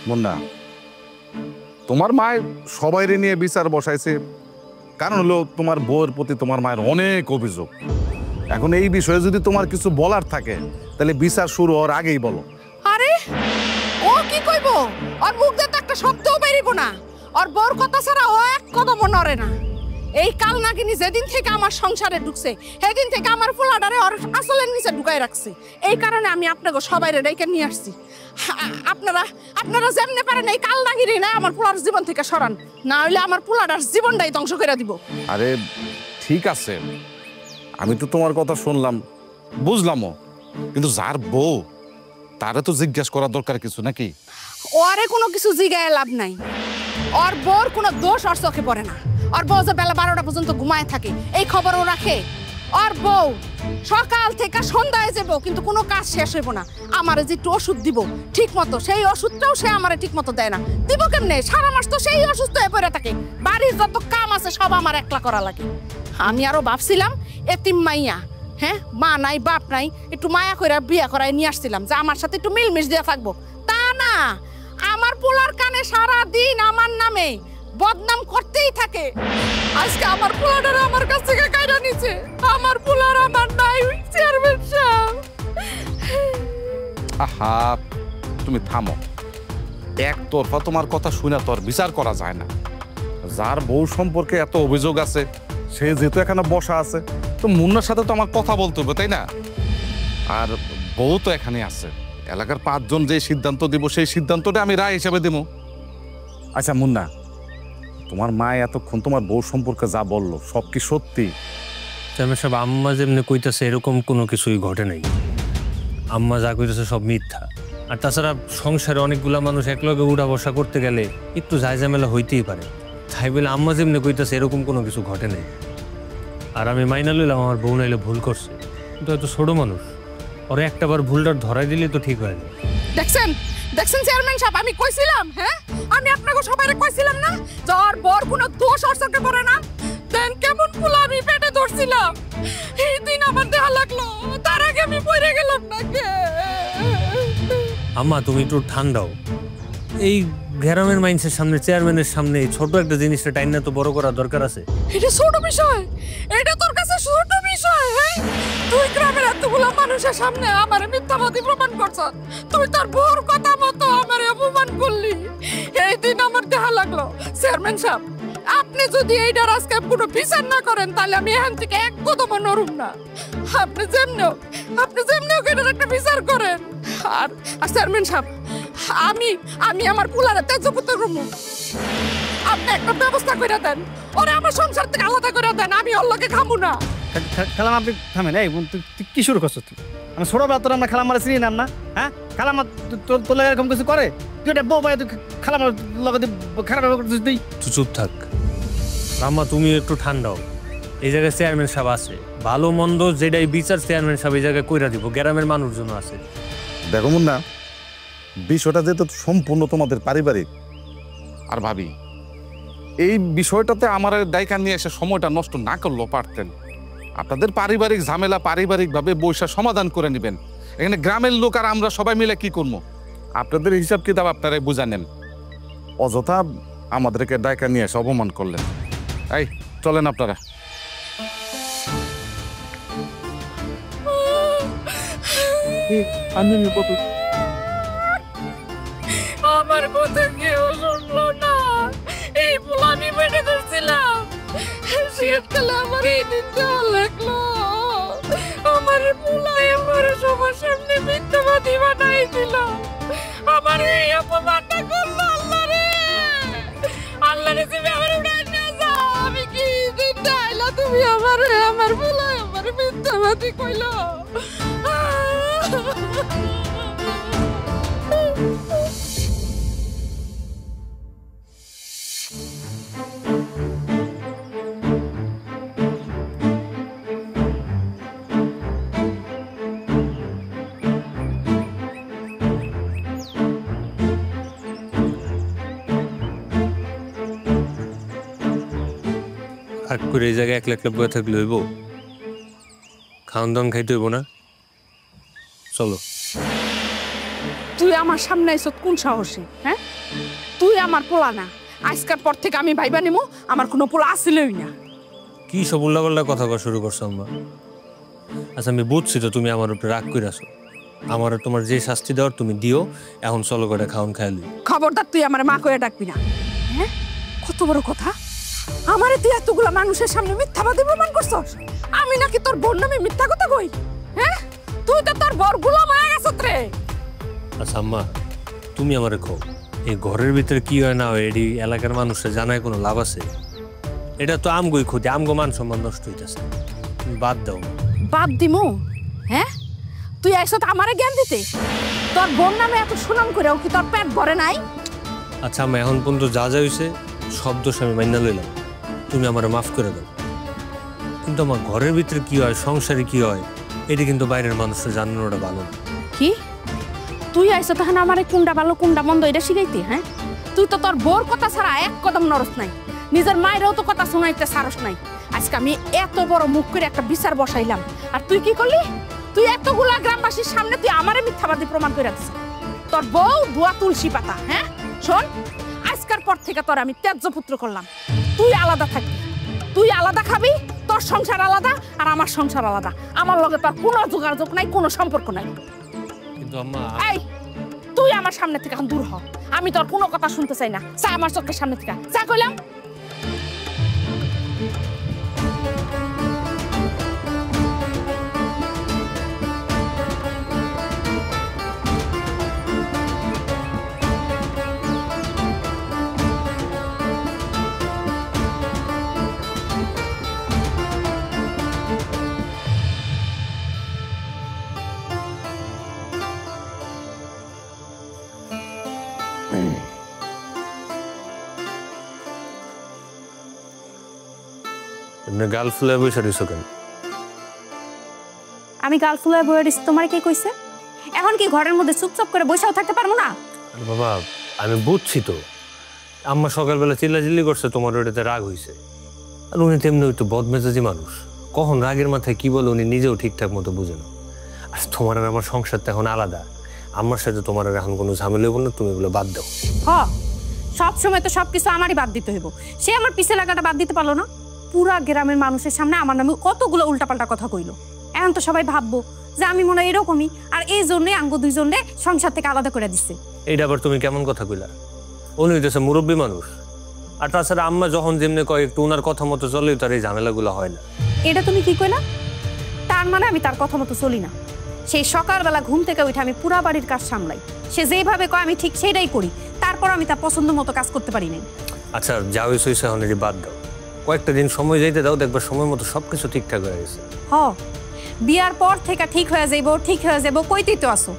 মুন্না, তোমার মায়ের সবাইরে নিয়ে বিচার বসাইছে, কারণ হলো তোমার বউয়ের প্রতি তোমার মায়ের অনেক অভিযোগ। এখন এই বিষয়ে যদি তোমার কিছু বলার থাকে তাহলে বিচার শুরু হওয়ার আগেই বলো। আরে ও কি কইব? ওর মুখ দিয়ে তো একটা শব্দও বেরিব না। ওর বউর কথা ছাড়া ও এক কদমও নড়ে না। এই কাল নাগিনী যেদিন থেকে আমার সংসারে ঢুকছে সেদিন থেকে আমার পোলাডারে ওর আসলের নিচে ঢুকাই রাখছে। এই কারণে আমি আপনাকে সবাইরে ডেকে নিয়ে আসছি। আপনারা যেমনে পারেন এই কাল নাগিনী না আমার পোলার জীবন থেকে সরান, না হইলে আমার পোলাডার জীবনটাই ধ্বংস করে দিব। আরে ঠিক আছে, আমি তো তোমার কথা শুনলাম, বুঝলামও, কিন্তু যার বউ তারে তো জিজ্ঞাসা করার দরকার কিছু নাকি? ওরে কোনো কিছু জিগায় লাভ নাই। ওর বউর কোনো দোষ ওর চোখে পড়ে না। ওর বউ যে বেলা 12টা পর্যন্ত ঘুমায় থাকে এই খবরও রাখে। ওর বউ সকাল থেকে সন্ধ্যায় যাবো কিন্তু কোনো কাজ শেষ হইব না। আমারে যে একটু ওষুধ দিব ঠিক মতো, সেই ওষুধটাও সে আমারে ঠিক মতো দেয় না। দিব কেমনে? সারা মাস তো সেই অসুস্থ হয়ে পড়ে থাকে। বাড়ির যত কাম আছে সব আমার একলা করা লাগে। আমি আরো ভাবছিলাম এতিম মাইয়া, হ্যাঁ, মা নাই বাপ নাই, একটু মায়া করে বিয়া করায় নিয়ে আসছিলাম যে আমার সাথে একটু মিলমিশ দিয়ে থাকবো। তা না, আমার পোলার কানে সারা দিন আমার নামে বদনাম করতেই থাকে। আজকে আমার পোলার আমার কাছ থেকে কাইরা নিছে। আমার পোলার আমার নাই। চেয়ারম্যান সাহেব, আহা তুমি থামো। একতরফা তোমার কথা শুনে তোর বিচার করা যায় না। যার বউ সম্পর্কে এত অভিযোগ আছে সে যেহেতু এখানে বসা আছে, তো মুন্নার সাথে তো আমার কথা বলতে হবে, তাই না? আর বউ তো এখানে আছে, এলাকার 5 জন যে সিদ্ধান্ত দিব সেই সিদ্ধান্তটা আমি রায় হিসাবে দিব। আচ্ছা মুন্না, তোমার মা এতক্ষণ তোমার বউ সম্পর্কে যা বললো সব কি সত্যি? চেয়ারম্যান সাহেব, আম্মা যেমনি কইতেছে এরকম কোনো কিছুই ঘটে নাই। আম্মা যা কইতেছে সব মিথ্যা। আর তাছাড়া সংসারে অনেকগুলা মানুষ একলগে উঠা বসা করতে গেলে একটু ঝামেলা হইতেই পারে। তাই বলে আম্মা যেমনি কইতেছে এরকম কোনো কিছু ঘটে নাই। আর আমি মাইনা লইলাম আমার বউ নাইলে ভুল করছে, কিন্তু হয়তো ছোট মানুষ, ওরা একটাবার ভুলটা ধরাই দিলে তো ঠিক হয় না। দেখছেন দেখছেন চেয়ারম্যান সাহেব, আমি কইছিলাম, হ্যাঁ, আমি আপনাকে সবাইরে কইছিলাম না যে ওর বর কোনো দোষ ওর চোখে পড়ে না। দেন কেমন ফুলা আমি পেটে ধরছিলাম, এই দিন আমার দেখা লাগলো, তার আগে আমি পড়ে গেলাম না। আম্মা তুমি একটু ঠান্ডাও। এই গ্রামের মাইন্সের সামনে, চেয়ারম্যানের সামনে ছোট একটা জিনিসটা টাইনা তো বড় করা দরকার আছে। এটা ছোট বিষয়? এটা তোর কাছে ছোট বিষয়? হ্যাঁ, তুই গ্রামের এতগুলো মানুষের সামনে আমার মিথ্যাবাদী প্রমাণ করছ। তুই তোর বউর কথা মতো আমার অপমান করলি। এই দিন আমার দেখা লাগলো। চেয়ারম্যান সাহেব, আপনি যদি এইটার আজকে কোনো বিচার না করেন তাহলে আমি এখান থেকে এক কদমও নড়ব না। আপনি যেমনি এটার একটা বিচার করেন। আর চেয়ারম্যান সাহেব, আমি আমার পুলারে তেজপুত্র করবো। আপনি একটা ব্যবস্থা করে দেন, ওরে আমার সংসার থেকে আলাদা করে দেন। আমি ওর লগে খাবো না। খালাম আপনি থামেন। এই তুই কি শুরু করছো? তুই আমি ছোটবেলা তোর আমরা খালাম মারা চিনি নাম না? হ্যাঁ, খালাম তোর লাগে এরকম কিছু করে? তুই একটা বউ পাই তুই খালাম লগে খারাপ করছিস তুই? তুই চুপ থাক। আম্মা তুমি একটু ঠান্ডাও। এই জায়গায় চেয়ারম্যান সাহেব আছে, ভালো মন্দ যেটাই বিচার চেয়ারম্যান সাহেব এই জায়গায় কইরা দিব। গ্রামের মানুষজন আছে। দেখো মুন্না, বিষয়টা যেহেতু সম্পূর্ণ তোমাদের পারিবারিক, আর ভাবি এই বিষয়টাতে আমার দায়িকা নিয়ে এসে সময়টা নষ্ট না করলেও পারতেন। আপনাদের পারিবারিক ঝামেলা পারিবারিকভাবে বৈশা সমাধান করে নেবেন। এখানে গ্রামের লোক আর আমরা সবাই মিলে কি করবো? আপনাদের হিসাব কিতাব আপনারাই বুঝা নেন। অযথা আমাদেরকে দায়িকা নিয়ে এসে অপমান করলেন। এই চলেন আপনারা। আমার কথা কেউ শুনলো না। এই ফুল আমি পেটে ধরছিলাম, শীতকালে আমার এই দিন দেওয়া লাগলো। আমার ফুলাই আমার সবার সামনে মিথ্যাবাদী বানাই দিল। আমার এই অপমানটা করলো আল্লাহ রে। আল্লাহ রে, তুমি আমার উড়াই নিয়ে যাও। আমি কি দিন চাইলা তুমি আমার ফুলাই আমার মিথ্যাবাদী কইলো। হাট করে এই জায়গায় একলা একলা বয়ে থাকলে হইব? খাওয়ান দাওয়ান খাইতে হইব না? চলো। তুই আমার সামনে আইছত কোন সাহসে? হ্যাঁ, তুই আমার পোলা না। আজকের পর থেকে আমি ভাইবা নিমু আমার কোনো পোলা আসিলই না। কি সব উল্লাপাল্লা কথা কওয়া শুরু করছো আম্মা? আচ্ছা আমি বুঝছি তো তুমি আমার উপরে রাগ করে আসো। আমার তোমার যে শাস্তি দেওয়ার তুমি দিও, এখন চলো করে খাওন খাইলি। খবরদার তুই আমার মা কয়ে ডাকবি না। হ্যাঁ, কত বড় কথা! আমারে তুই এতগুলা মানুষের সামনে মিথ্যাবাদী প্রমাণ করছস? আমি নাকি তোর বোন নামে মিথ্যা কথা কই? হ্যাঁ, তুই তো তোর বর গোলাম হয়ে গেছত রে। আচ্ছা আম্মা, তুমি আমারে কও, এই ঘরের ভিতরে কি হয় না হয় এটি এলাকার মানুষের জানায় কোনো লাভ আছে? এটা তো আমগোই ক্ষতি, আমগো মান সম্মান নষ্ট হইতেছে। তুমি বাদ দাও। বাদ দিমু? হ্যাঁ, তুই আইছত আমারে জ্ঞান দিতে? তোর বোন নামে এত সুনাম করেও কি তোর পেট ভরে নাই? আচ্ছা আম্মা, এখন পর্যন্ত যা যা হয়েছে সব দোষ আমি মাইনা লইলাম, তুমি আমারে মাফ করে দাও। কিন্তু আমার ঘরের ভিতরে কি হয়, সংসারে কি হয়, এটি কিন্তু বাইরের মানুষের জানানোটা ভালো না। কি তুই আইছত তখন আমারে কোনটা ভালো কোনটা মন্দ এটা শিখাইতে? হ্যাঁ, তুই তো তোর বোর কথা ছাড়া এক কদম নরস নাই, নিজের মায়েরও তো কথা শোনাইতে সারস নাই। আজকে আমি এত বড় মুখ করে একটা বিচার বসাইলাম, আর তুই কি করলি? তুই এতগুলা গ্রামবাসীর সামনে তুই আমারে মিথ্যাবাদী প্রমাণ করে দিছিস। তোর বউ ধোয়া তুলসী পাতা। হ্যাঁ শোন, আজকের পর থেকে তোর আমি ত্যায্য পুত্র করলাম। তুই আলাদা থাকবি, তুই আলাদা খাবি, তোর সংসার আলাদা আর আমার সংসার আলাদা। আমার লগে তোর কোনো যোগাযোগ নাই, কোনো সম্পর্ক নাই। কিন্তু আম্মা, এই তুই আমার সামনে থেকে এখন দূর হ। আমি তোর কোনো কথা শুনতে চাই না। চা আমার চোখের সামনে থেকে চা কইলাম। গাল ফুলে বসে রইছো কেন? আমি গাল ফুলে বয়ে দিছি, তোমার কে কইছে? এখন কি ঘরের মধ্যে চুপচাপ করে বসেও থাকতে পারবো না? বাবা আমি বুঝছি তো, আম্মা সকালবেলা চিল্লাচিল্লি করছে, তোমার ওটাতে রাগ হয়েছে। আর উনি তেমনি একটু বদমেজাজি মানুষ, কখন রাগের মাথায় কি বলে উনি নিজেও ঠিকঠাক মতো বুঝে না। আর তোমার আর আমার সংসারটা এখন আলাদা, আমার সাথে তোমার আর এখন কোনো ঝামেলা হইব না, তুমি এগুলো বাদ দাও। হ, সব সময় তো সবকিছু আমারই বাদ দিতে হইব। সে আমার পিছে লাগাটা বাদ দিতে পারলো না। পুরা গ্রামের মানুষের সামনে আমার নামে কতগুলো উল্টাপাল্টা কথা কইলো। এখন তো সবাই ভাববো যে আমি মনে হয় এরকমই, আর এই জন্যই আঙ্গো দুইজনে সংসার থেকে আলাদা করে দিচ্ছে। এইটা আবার তুমি কেমন কথা কইলা? উনি হইতেছে মুরব্বী মানুষ, আর তাছাড়া আম্মা যখন যেমনি কয় একটু ওনার কথা মতো চলে, তার এই ঝামেলাগুলো হয় না। এটা তুমি কি কইলা? তার মানে আমি তার কথা মতো চলি না। সেই সকালবেলা ঘুম থেকে উঠে আমি পুরা বাড়ির কাজ সামলাই, সে যেভাবে কয় আমি ঠিক সেটাই করি, তারপর আমি তার পছন্দ মতো কাজ করতে পারি নাই। আচ্ছা যা হয়েছে এখন এটি বাদ দাও, কয়েকটা দিন সময় যাইতে দাও, দেখবা সময় মতো সবকিছু ঠিকঠাক হয়ে গেছে। হ, বিয়ার পর থেকে ঠিক হয়ে যাইবো ঠিক হয়ে যাবো কইতেই তো আসো।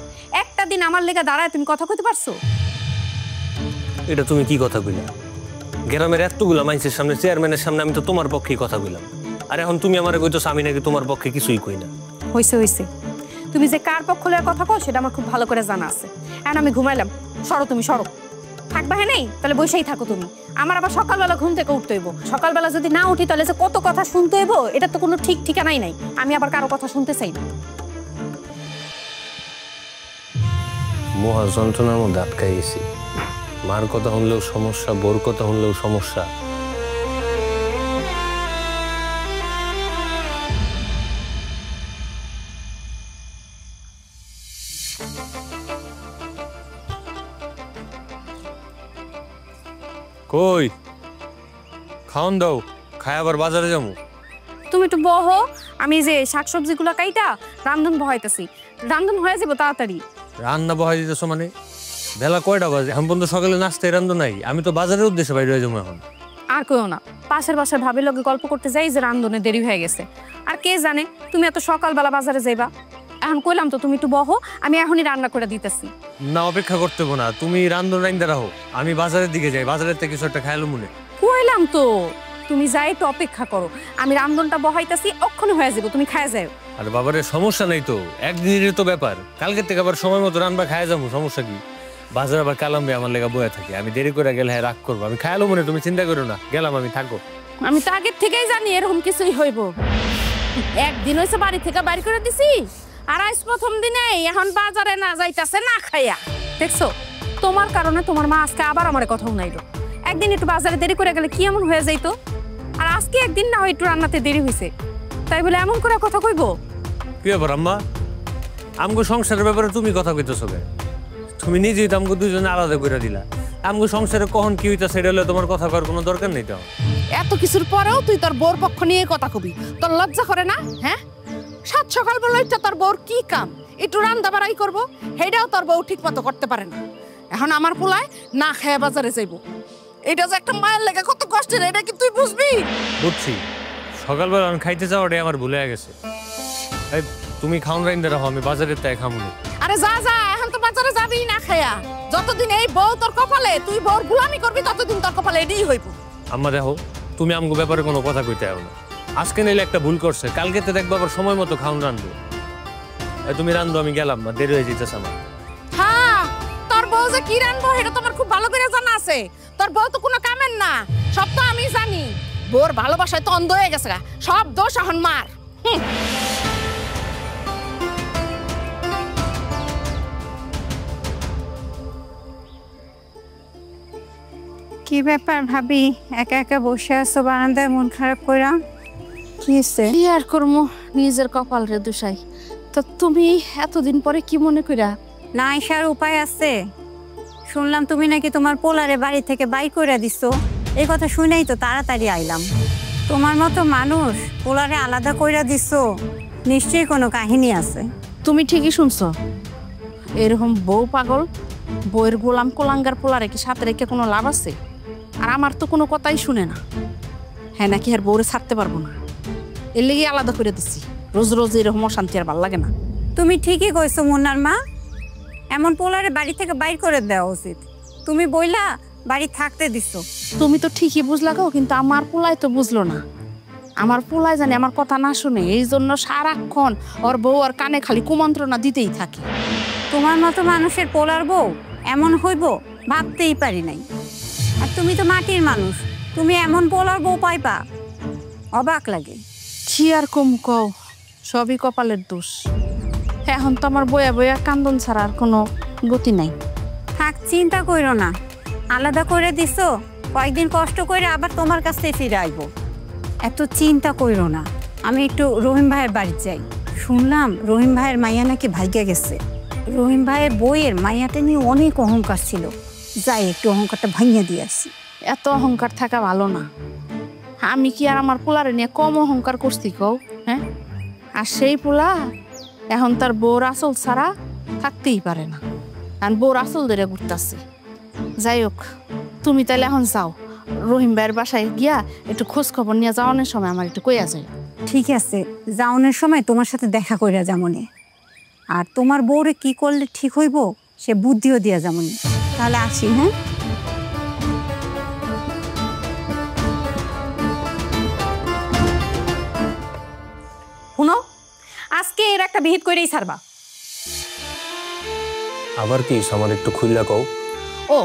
একটা দিন আমার লেগে দাঁড়ায় তুমি কথা কইতে পারছো? এটা তুমি কি কথা কইলা? গ্রামের এতগুলা মানুষের সামনে, চেয়ারম্যানের সামনে আমি তো তোমার পক্ষেই কথা কইলাম, আর এখন তুমি আমার কইতেছো আমি নাকি তোমার পক্ষে কিছুই কই না। হইছে হইছে, তুমি যে কার পক্ষ লয়ে কথা কও সেটা আমার খুব ভালো করে জানা আছে। এখন আমি ঘুমাইলাম, সরো তুমি সরো। থাকবা? হ্যাঁ নেই তাহলে বসেই থাকো তুমি। আমার আবার সকালবেলা ঘুম থেকে উঠতে হইব, সকালবেলা যদি না উঠি তাহলে যে কত কথা শুনতে হইব এটা তো কোনো ঠিক ঠিকানাই নাই। আমি আবার কারো কথা শুনতে চাই না। মহা যন্ত্রণার মধ্যে আটকাই গেছি। মার কথা শুনলেও সমস্যা, বোর কথা শুনলেও সমস্যা। কই খাওন দাও, খাই আবার বাজারে যাবো। তুমি একটু বহো, আমি যে শাকসবজিগুলো কাইটা রান্ধন বহাইতেছি। রান্ধন হয়ে যাবো তাড়াতাড়ি। রান্না বহাই দিতেছো মানে? বেলা কয়টা বাজে? এখন পর্যন্ত সকালে নাস্তায় রান্ধো নাই? আমি তো বাজারের উদ্দেশ্যে বাইরে হয়ে যাবো এখন। আর কইও না, পাশের বাসার ভাবির লগে গল্প করতে যাই যে রান্ধনে দেরি হয়ে গেছে। আর কে জানে তুমি এত সকালবেলা বাজারে যাইবা। এখন কইলাম তো তুমি একটু বহো, আমি এখনই রান্না করে দিতেছি। না অপেক্ষা করতে হবে না, তুমি রান্ধন রাইন্দা রাখো, আমি বাজারের দিকে যাই, বাজারের থেকে কিছু একটা খাইলো মনে। কইলাম তো তুমি যাই একটু অপেক্ষা করো, আমি রান্ধনটা বহাইতাছি, অক্ষণে হয়ে যাবো, তুমি খায় যাও। আর বাবারে সমস্যা নাই তো, একদিনের তো ব্যাপার, কালকে থেকে আবার সময় মতো রান্না খায় যাবো, সমস্যা কি? বাজার আবার কালামবে আমার লেগা বয়ে থাকে, আমি দেরি করে গেলে হ্যাঁ রাগ করবো, আমি খাইলো মনে, তুমি চিন্তা করো না, গেলাম আমি, থাকো। আমি তো আগের থেকেই জানি এরকম কিছুই হইব। একদিন হইছে বাড়ি থেকে বাড়ি করে দিছি, আর আজ প্রথম দিনে এখন বাজারে না যাইতাছে না খাইয়া। দেখছো তোমার কারণে তোমার মা আজকে আবার আমার কথা শুনাইলো। একদিন একটু বাজারে দেরি করে গেলে কি এমন হয়ে যাইতো, আর আজকে একদিন না হয় একটু রান্নাতে দেরি হয়েছে তাই বলে এমন করে কথা কইবো? কি ব্যাপার আম্মা, আমগো সংসারের ব্যাপারে তুমি কথা কইতেছো কেন? তুমি নিজেই তো আমগো দুজনে আলাদা করে দিলা। আমগো সংসারে কখন কি হইতা সেটা হলে তোমার কথা করার কোনো দরকার নেই। তো এত কিছুর পরেও তুই তোর বউর পক্ষ নিয়ে কথা কবি, তোর লজ্জা করে না? হ্যাঁ, সাত সকাল বেলায় তোর বউর কি কাম? একটু রান্না বাড়াই করবো, সেটাও তোর বউ ঠিক মতো করতে পারে না। এখন আমার পোলায় না খেয়ে বাজারে যাইব, এটা যে একটা মায়ের লেগে কত কষ্টের, এটা কি তুই বুঝবি? বুঝছি, সকালবেলা আমি খাইতে যাওয়াটাই আমার ভুলে গেছে। এই তুমি খাওন রাইন রাখো, আমি বাজারের তাই খামু। আরে যা যা, এখন তো বাজারে যাবি না খায়া। যতদিন এই বউ তোর কপালে, তুই বউর গুলামি করবি, ততদিন তোর কপালে এটাই হইব। আম্মা দেখো, তুমি আমগো ব্যাপারে কোনো কথা কইতে আও না। আজকে নিলে একটা ভুল করছে, কালকে তো দেখবো আবার সময় মতো খাওন রান্ধবো। তুমি রান্ধো, আমি গেলাম না, দেরি হয়ে যেতেছে আমার। হ্যাঁ, তোর বউ যে কি রানবো সেটা তোমার খুব ভালো করে জানা আছে। তোর বউ তো কোনো কামের না, সব তো আমি জানি। বউর ভালোবাসায় তো অন্ধ হয়ে গেছে, সব দোষ এখন মার। কি ব্যাপার ভাবি, একা একা বসে আছো বারান্দায় মন খারাপ কইরা? কি হইছে? কি আর করবো, নিজের কপাল রে দুষাই। তো তুমি এতদিন পরে কি মনে কইরা? না আসার উপায় আছে? শুনলাম তুমি নাকি তোমার পোলারে বাড়ি থেকে বাই করে দিছো। এই কথা শুনেই তো তাড়াতাড়ি আইলাম। তোমার মতো মানুষ পোলারে আলাদা কইরা দিছো, নিশ্চয়ই কোনো কাহিনী আছে। তুমি ঠিকই শুনছো। এরকম বউ পাগল, বউয়ের গোলাম কোলাঙ্গার পোলারে কি সাথে রেখে কোনো লাভ আছে? আর আমার তো কোনো কথাই শুনে না। হ্যাঁ নাকি আর বউরে ছাড়তে পারবো না, এর লেগে আলাদা করে দিচ্ছি। রোজ রোজ এরকম অশান্তি আর ভাল লাগে না। তুমি ঠিকই কইছো মুন্নার মা, এমন পোলারে বাড়ি থেকে বাইর করে দেওয়া উচিত। তুমি বইলা বাড়ি থাকতে দিছো। তুমি তো ঠিকই বুঝলা গো, কিন্তু আমার পোলাই তো বুঝলো না। আমার পোলাই জানে আমার কথা না শুনে, এই জন্য সারাক্ষণ ওর বউ আর কানে খালি কুমন্ত্রণা দিতেই থাকে। তোমার মতো মানুষের পোলার বউ এমন হইব ভাবতেই পারি নাই। আর তুমি তো মাটির মানুষ, তুমি এমন পোলার বউ পাইবা? অবাক লাগে। কি আর কম কও, সবই কপালের দোষ। এখন তো আমার বয়া বয়া কান্দন ছাড়া আর কোনো গতি নাই। থাক, চিন্তা কইরো না, আলাদা করে দিছো, কয়েকদিন কষ্ট করে আবার তোমার কাছে ফিরে আইবো। এত চিন্তা কইরো না। আমি একটু রহিম ভাইয়ের বাড়ি যাই। শুনলাম রহিম ভাইয়ের মাইয়া নাকি ভাগ্যে গেছে। রহিম ভাইয়ের বইয়ের মাইয়াটা নিয়ে অনেক অহংকার ছিল, যাই একটু অহংকারটা ভাঙিয়ে দিয়ে আসি। এত অহংকার থাকা ভালো না। আমি কি আর আমার পোলারে নিয়ে কম অহংকার করছি কও? হ্যাঁ, আর সেই পোলা এখন তার বউর আসল ছাড়া থাকতেই পারে না, আর বউর আসল ধরে ঘুরতেছে। যাই হোক, তুমি তাহলে এখন যাও, রহিম ভাইয়ের বাসায় গিয়া একটু খোঁজ খবর নিয়ে যাওয়ানোর সময় আমার একটু কইয়া যায়। ঠিক আছে, যাওনের সময় তোমার সাথে দেখা কইরা যেমনে, আর তোমার বউরে কি করলে ঠিক হইব সে বুদ্ধিও দিয়া যেমনি। তাহলে আসি। হ্যাঁ, শুনো, আজকে এর একটা বিহিত করেই ছাড়বা। আবার কি আমার একটু খুইলা কও। ও,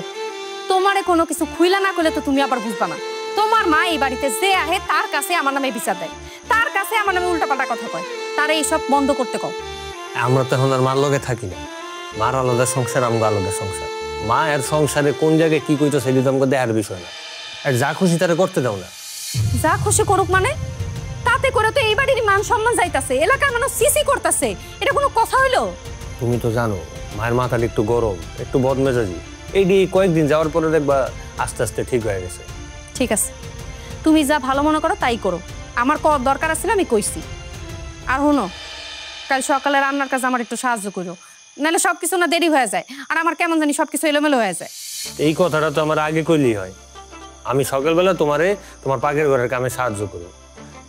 তোমারে কোনো কিছু খুইলা না করলে তো তুমি আবার বুঝবা না। তোমার মা এই বাড়িতে যে আহে তার কাছে আমার নামে বিচার দেয়, তার কাছে আমার নামে উল্টাপাল্টা কথা কয়। তারা এইসব বন্ধ করতে কও। আমরা তো এখন আর মার লগে থাকি না, মার আলাদা সংসার, আমগো আলাদা সংসার। মা এর সংসারে কোন জায়গায় কি কইতো সেটা তো আমাকে দেখার বিষয় না। আর যা খুশি তারা করতে দাও না। যা খুশি করুক মানে? তাতে করে তো এই বাড়ির মান সম্মান যাইতাছে, এলাকার মানুষ সিসি করতেছে, এটা কোনো কথা হইলো? তুমি তো জানো মায়ের মাথাটা একটু গরম, একটু বদমেজাজি। এই কয়েকদিন যাওয়ার পরে দেখবা আস্তে আস্তে ঠিক হয়ে গেছে। ঠিক আছে, তুমি যা ভালো মনে করো তাই করো। আমার দরকার আছে না, আমি কইছি। আর শুনো, কাল সকালে রান্নার কাজ আমার একটু সাহায্য করো, নাহলে সবকিছু না দেরি হয়ে যায়, আর আমার কেমন জানি সবকিছু এলোমেলো হয়ে যায়। এই কথাটা তো আমার আগে কইলেই হয়। আমি সকালবেলা তোমার পাকের ঘরের কামে সাহায্য করব,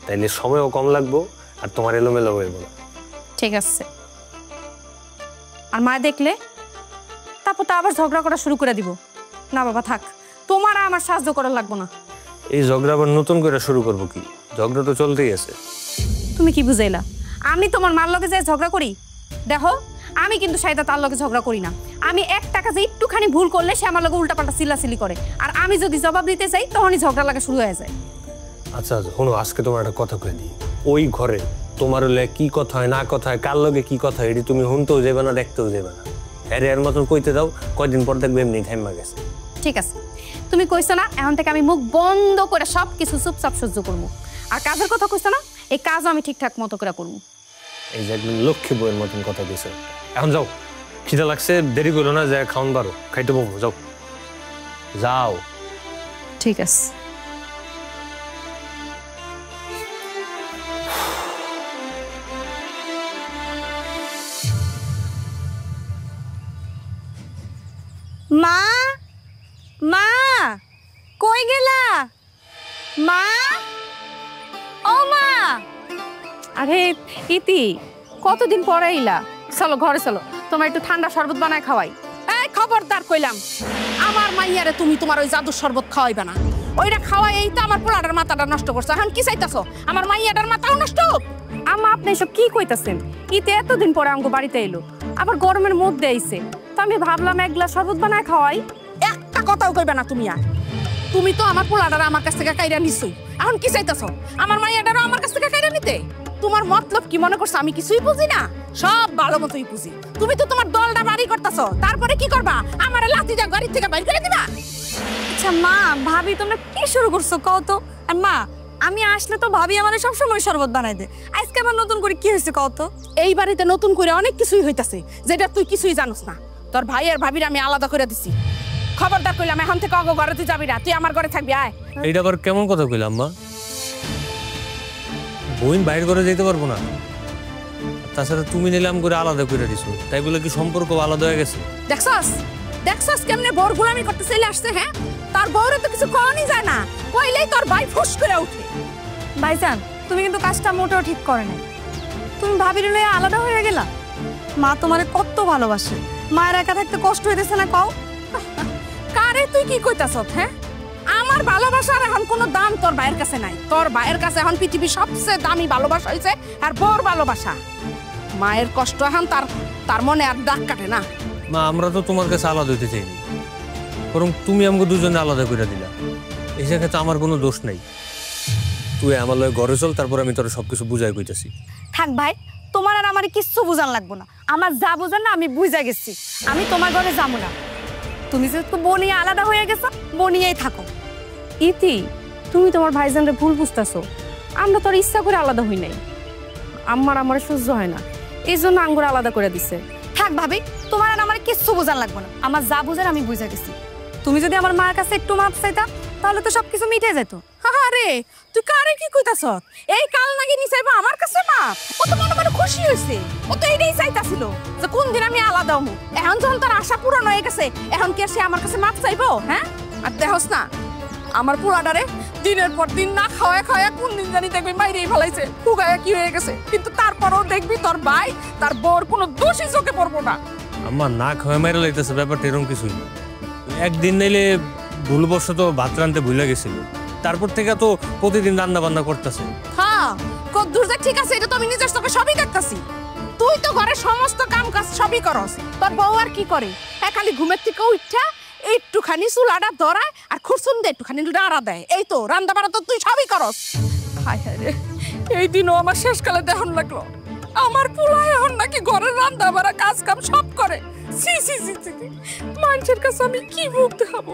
তাইলে সময়ও কম লাগবো আর তোমার এলোমেলো হইব না। ঠিক আছে। আর মা দেখলে তারপর তো আবার ঝগড়া করা শুরু করে দিব। না বাবা থাক, তোমার আমার সাহায্য করা লাগবো না। এই ঝগড়া আবার নতুন করে শুরু করবো কি? ঝগড়া তো চলতেই আছে। তুমি কি বুঝাইলা? আমি তোমার মার লগে যাই ঝগড়া করি? দেখো, আমি কিন্তু সাইদা তার লগে ঝগড়া করি না। আমি একটা কাজে একটুখানি ভুল করলে সে আমার লগে উল্টাপাল্টা চিল্লাচিল্লি করে, আর আমি যদি জবাব দিতে চাই তখনই ঝগড়া লাগা শুরু হয়ে যায়। আচ্ছা শোনো, আজকে তোমার একটা কথা কয়ে দিই। ওই ঘরে তোমার হলে কি কথা হয় না কথা হয়, কার লগে কি কথা হয়, এটি তুমি শুনতেও যাবে না, দেখতেও যাবে না। হ্যাঁ এর মতন কইতে দাও, কয়দিন পর দেখবে এমনি থাইমা গেছে। ঠিক আছে, তুমি কইছো না এখন থেকে আমি মুখ বন্ধ করে সব কিছু চুপচাপ সহ্য করবো। আর কাজের কথা কইছো না, এই কাজও আমি ঠিকঠাক মতো করে করবো। এই যে একদম লক্ষ্মী বইয়ের মতন কথা কইছো। এখন যাও, খিদা লাগছে, দেরি করো না, যা খাওন বারো, খাইতে বলবো, যাও যাও। ঠিক আছে। মা, মা কই গেলা? মা, ও মা। আরে ইতি, কতদিন পরে এলা? চলো ঘরে চলো, তোমার একটু ঠান্ডা শরবত বানায় খাওয়াই। এই খবরদার কইলাম, আমার মাইয়ারে তুমি তোমার ওই জাদুর শরবত খাওয়াইবে না। ওইটা খাওয়াই এই তো আমার পোলাটার মাথাটা নষ্ট করছো। এখন কি চাইতাছো? আমার মাইয়াটার মাথাও নষ্ট হোক? আম্মা আপনি এসব কি কইতাছেন? ইতে এতদিন পরে আমগো বাড়িতে এলো, আবার গরমের মধ্যে আইছে, তো আমি ভাবলাম এক গ্লাস শরবত বানায় খাওয়াই। একটা কথাও কইবে না তুমি আর। তুমি তো আমার পোলাটার আমার কাছ থেকে কাইরা নিছই, এখন কি চাইতাছো? আমার মাইয়াটারও আমার কাছ থেকে কাইরা নিতে? তোমার মতলব কি মনে করছো আমি কিছুই বুঝি না? সব ভালো মতোই বুঝি। তুমি তো তোমার দলটা বাড়ি করতেছো, তারপরে কি করবা? আমার লাথি যা গাড়ি থেকে বাইর করে দিবা? আচ্ছা মা, ভাবি তোমরা কি শুরু করছো কও তো? আর মা, আমি আসলে তো ভাবি আমারে সব সময় শরবত বানাই দে, আজকে আবার নতুন করে কি হইছে কও তো? এই বাড়িতে নতুন করে অনেক কিছুই হইতাছে যেটা তুই কিছুই জানোস না। তোর ভাই আর ভাবির আমি আলাদা করে দিছি। খবরদার কইলাম, এখন থেকে অগো ঘরে তুই যাবি না, তুই আমার ঘরে থাকবি। আয়। এইটা আবার কেমন কথা কইলাম মা? বইন বাইর করে যেতে পারবো না, তাছাড়া তুমি নিলাম করে আলাদা করে দিছো, তাই বলে কি সম্পর্ক আলাদা হয়ে গেছে? দেখছস দেখছস কেমনে বউর গোলামি করতে চাইলে আসছে? হ্যাঁ, তার বউরে তো কিছু কওয়ানি যায় না, কইলেই তোর ভাই ফুস করে উঠে। ভাইজান, তুমি কিন্তু কাজটা মোটেও ঠিক করে নাই। তুমি ভাবির লইয়া আলাদা হয়ে গেলা। মা তোমারে কত ভালোবাসে, মায়ের একা থাকতে কষ্ট হইতেছে না কও? কারে তুই কি কইতাছস? হ্যাঁ, আমার ভালোবাসার এখন কোনো দাম তোর ভাইয়ের কাছে নাই। তোর ভাইয়ের কাছে এখন পৃথিবীর সবচেয়ে দামি ভালোবাসা হইছে আর বউর ভালোবাসা। মায়ের কষ্ট এখন তার মনে আর দাগ কাটে না। মা, আমরা তো তোমার কাছে আলাদা হইতে চাইনি, বরং তুমি আমাকে দুজনে আলাদা করে দিলা। এই জায়গায় তো আমার কোনো দোষ নাই। তুই আমার লগে ঘরে চল, তারপর আমি তোর সবকিছু বুঝাই কইতাছি। থাক ভাই, তোমার আর আমার কিচ্ছু বুঝান লাগবো না। আমার যা বুঝান না আমি বুঝা গেছি। আমি তোমার ঘরে যাবো না। তুমি যেহেতু বনিয়ে আলাদা হয়ে গেছো, বনিয়েই থাকো। ইতি, তুমি তোমার ভাইজানরে ভুল বুঝতেছো। আমরা তোর ইচ্ছা করে আলাদা হই নাই, আমার সহ্য হয় না, এই জন্য আঙ্গুর আলাদা করে দিছে। থাক ভাবি, তোমার আর আমার কিচ্ছু বুঝান লাগবো না। আমার যা বুঝার আমি বুঝা গেছি। তুমি যদি আমার মার কাছে একটু মাপ চাইতা, তাহলে তো সবকিছু মিটে যেত। আরে তুই কারে কি কইতাছ? এই কাল নাকি নিচাইবা আমার কাছে মাপ? ও তো মনে মনে খুশি হইছে, ও তো এইটাই চাইতাছিল যে কোন দিন আমি আলাদা হবো। এখন যখন তার আশা পূরণ হয়ে গেছে, এখন কি সে আমার কাছে মাপ চাইবো? হ্যাঁ, আর দেখোস না আমার পুরাডারে দিনের পর দিন না খাওয়া খাওয়া কোন দিন জানি দেখবি মাইরেই ফেলাইছে, হুগায়া কি হয়ে গেছে। কিন্তু তারপরও দেখবি তোর ভাই তার বউর কোনো দোষই চোখে পড়বো না। আমার না খাওয়া মেরে লাইতেছে, ব্যাপারটা এরকম কিছুই না। একদিন নাইলে ভুলবশত ভাত রানতে ভুলে গেছিল, তারপর থেকে তো প্রতিদিন রান্না বান্না করতেছে। হ্যাঁ, কদ্দুর যে ঠিক আছে এটা তো আমি নিজের চোখে সবই দেখতাছি। তুই তো ঘরের সমস্ত কাম কাজ সবই করস, তোর বউ আর কি করে? হ্যাঁ, খালি ঘুমের থেকে উঠা একটুখানি চুলাটা ধরায় আর খুরসুন দিয়ে একটুখানি নাড়া দেয়, এই তো। রান্না বাড়া তো তুই সবই করস। হায় হায় রে, এই দিনও আমার শেষকালে দেখন লাগলো আমার পোলা এখন নাকি ঘরের রান্না বাড়া কাজ কাম সব করে। সি সি সি সি, মানুষের কাছে আমি কি মুখ দেখাবো?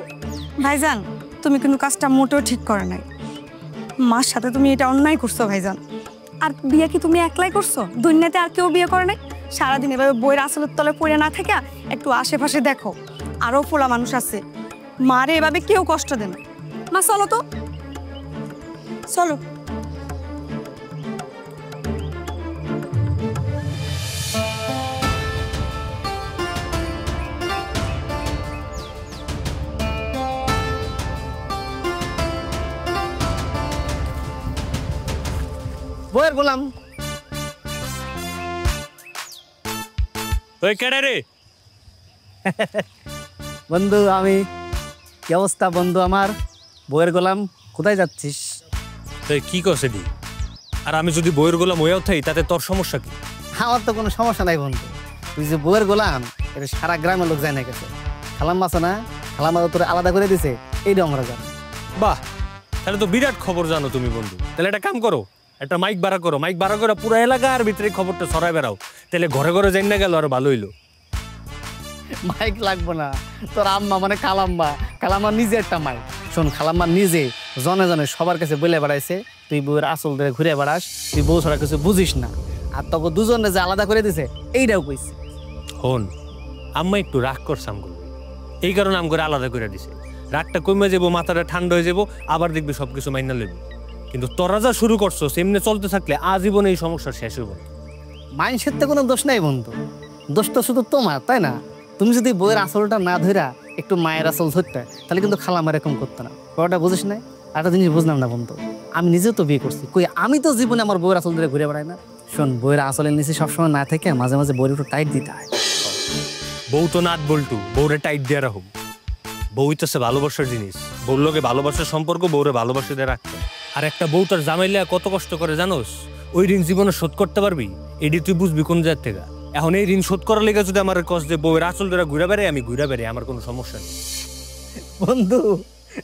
ভাইজান, তুমি কিন্তু কাজটা মোটেও ঠিক করে নাই। মার সাথে তুমি এটা অন্যায় করছো ভাইজান। আর বিয়ে কি তুমি একলাই করছো? দুনিয়াতে আর কেউ বিয়ে করে নাই? সারাদিন এভাবে বইয়ের আসলের তলে পড়ে না থাকে একটু আশেপাশে দেখো, আরো পোলা মানুষ আছে। মারে এভাবে কেউ কষ্ট দেয় না। মা চলো তো, চলো। বইয়ের গোলাম, ওই কেডা রে? বন্ধু আমি। কি অবস্থা বন্ধু আমার? বইয়ের গোলাম, কোথায় যাচ্ছিস? তুই কি করছে দি? আর আমি যদি বইয়ের গোলাম হয়েও থাই, তাতে তোর সমস্যা কি? আমার তো কোনো সমস্যা নাই বন্ধু। তুই যে বইয়ের গোলাম, এটা সারা গ্রামের লোক যায় না গেছে। খালাম্মা আছে না, খালাম্মা তোর আলাদা করে দিছে, এইটা আমরা জানি। বাহ, তাহলে তো বিরাট খবর জানো তুমি বন্ধু। তাহলে একটা কাম করো, একটা মাইক ভাড়া করো, মাইক ভাড়া করে পুরো এলাকার ভিতরে খবরটা ছড়াই বেড়াও, তাহলে ঘরে ঘরে যাই না গেল আর ভালো হইলো। মাইক লাগবো না, তোর আম্মা মানে খালাম্মা, খালাম্মা নিজে একটা মাইক। শোন, খালাম্মা নিজে জনে জনে সবার কাছে বলে বেড়াইছে তুই বউয়ের আসল ধরে ঘুরে বেড়াস, তুই বউ ছাড়া কিছু বুঝিস না। আর তোকে দুজনে যে আলাদা করে দিছে এইটাও কইছে। হন, আম্মা একটু রাগ করছে আমগুলো, এই কারণে আম করে আলাদা করে দিছে। রাগটা কমে যাবো, মাথাটা ঠান্ডা হয়ে যাবো, আবার দেখবি সবকিছু মাইনা লইব। কিন্তু তোরা যা শুরু করছো এমনি চলতে থাকলে আজীবনে এই সমস্যা শেষ হইব। মাইন্ডসেট তো কোনো দোষ নাই বন্ধু, দোষ তো শুধু তোমার, তাই না? তুমি যদি বইয়ের আসলটা না ধরা একটু মায়ের আসল ধরতে, তাহলে কিন্তু খালাম্মা এরকম করতো না। ওটা বুঝিস নাই? একটা জিনিস বুঝলাম না বন্ধু, আমি নিজেও তো বিয়ে করছি, কই আমি তো জীবনে আমার বইয়ের আসল ধরে ঘুরে বেড়াই না। শোন, বইয়ের আসলের নিচে সবসময় না থেকে মাঝে মাঝে বইয়ের একটু টাইট দিতে হয়। বউ তো নাট বল্টু, বউরে টাইট দিয়ে রাখো। বউ হইতেছে ভালোবাসার জিনিস, বউর লগে ভালোবাসার সম্পর্ক, বউরে ভালোবাসা দিয়ে রাখতে। আর একটা বউ তার জামাইলা কত কষ্ট করে জানোস? ওই ঋণ জীবনে শোধ করতে পারবি, এটি তুই বুঝবি কোন জায়গা থেকে। এখন এই ঋণ শোধ করার লেগে যদি আমার কষ্ট যে বউয়ের আসল ধরে ঘুরে বেড়াই, আমি ঘুরে বেড়াই, আমার কোনো সমস্যা নেই। বন্ধু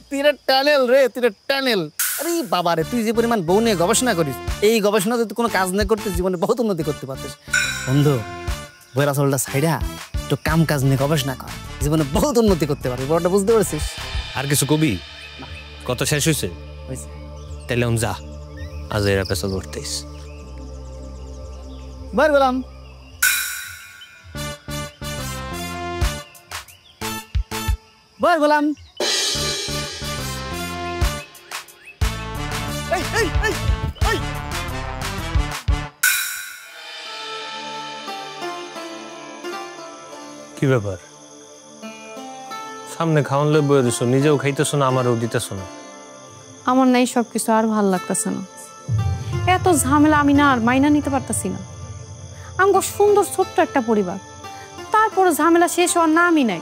তুই টানেল রে, তুই টানেল। আরে বাবা রে, তুই যে পরিমাণ বউ নিয়ে গবেষণা করিস, এই গবেষণা যদি কোনো কাজ না করতে জীবনে বহুত উন্নতি করতে পারতিস। বন্ধু, বইয়ের আসলটা সাইডা একটু কাম কাজ নিয়ে গবেষণা কর, জীবনে বহুত উন্নতি করতে পারবি। বড়টা বুঝতে পারছিস? আর কিছু কবি? কত শেষ হয়েছে? তাহলে যা, আজ এরা পেশা ধরতেইস। বার গেলাম। বার গেলাম। কি ব্যাপার? সামনে খাওয়ান লই বয়ে দিছো, নিজেও খাইতেছো না, আমারও দিতেছো না। আমার নাই সবকিছু আর ভাল লাগতেছে না। এত ঝামেলা আমি না আর মাইনা নিতে পারতেছি না। আমার সুন্দর ছোট্ট একটা পরিবার, তারপরে ঝামেলা শেষ হওয়ার নামই নাই।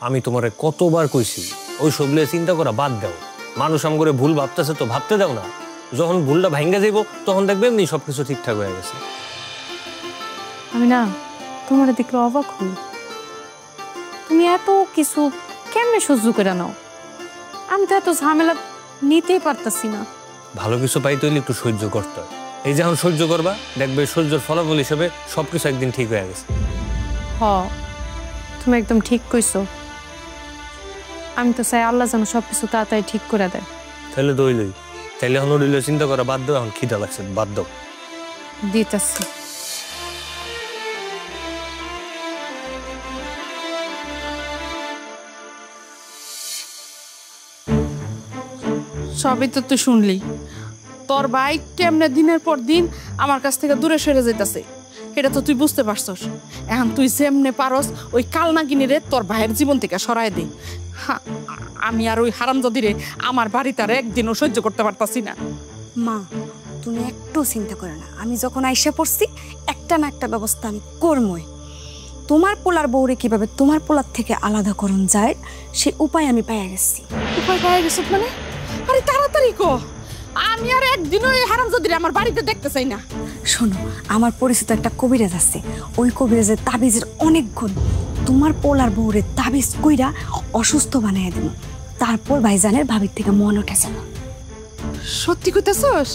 আমি তোমারে কতবার কইছি ওই সবলে চিন্তা করা বাদ দাও। মানুষ আম করে ভুল ভাবতেছে তো ভাবতে দাও না, যখন ভুলটা ভাঙ্গা যাইব তখন দেখবে এমনি সবকিছু ঠিকঠাক হয়ে গেছে। আমি না তোমার দেখলে অবাক হই, তুমি এত কিছু কেমনে সহ্য করে নাও? আমি তো এত ঝামেলা নিতেই পারতাছি না। ভালো কিছু পাইতে হইলে একটু সহ্য করতে হয়। এই যখন সহ্য করবা দেখবে সহ্যের ফলাফল হিসেবে সবকিছু একদিন ঠিক হয়ে গেছে। হ, তুমি একদম ঠিক কইছো। আমি তো চাই আল্লাহ যেন সবকিছু তাড়াতাড়ি ঠিক করে দেয়। তাহলে দইলই, তাইলে এখন ওইলে চিন্তা করা বাদ দাও, এখন খিদা লাগছে বাদ দাও। দিতেছি। সবই তো তুই শুনলি, তোর ভাই কেমনে দিনের পর দিন আমার কাছ থেকে দূরে সরে যেতেছে, এটা তো তুই বুঝতে পারছস। এখন তুই যেমনে পারস ওই কালনাগিনীরে তোর ভাইয়ের জীবন থেকে সরাই দে। আমি আর ওই হারামজাদিরে আমার বাড়িতে আর একদিনও সহ্য করতে পারতাছি না। মা, তুমি একটু চিন্তা করো না, আমি যখন আইসা পড়ছি একটা না একটা ব্যবস্থা আমি করবই। তোমার পোলার বউরে কিভাবে তোমার পোলার থেকে আলাদা করণ যায় সে উপায় আমি পাইয়া গেছি। উপায় পাওয়া গেছে মানে? আরে তাড়াতাড়ি কো, আমি আর একদিনও এই হারামজাদিরে আমার বাড়িতে দেখতে চাই না। শোনো, আমার পরিচিত একটা কবিরাজ আছে, ওই কবিরাজের তাবিজের অনেক গুণ। তোমার পোলার বউরে তাবিজ কইরা অসুস্থ বানাইয়া দেব, তারপর ভাইজানের ভাবির থেকে মন উঠে যাবে। সত্যি কইতেছস?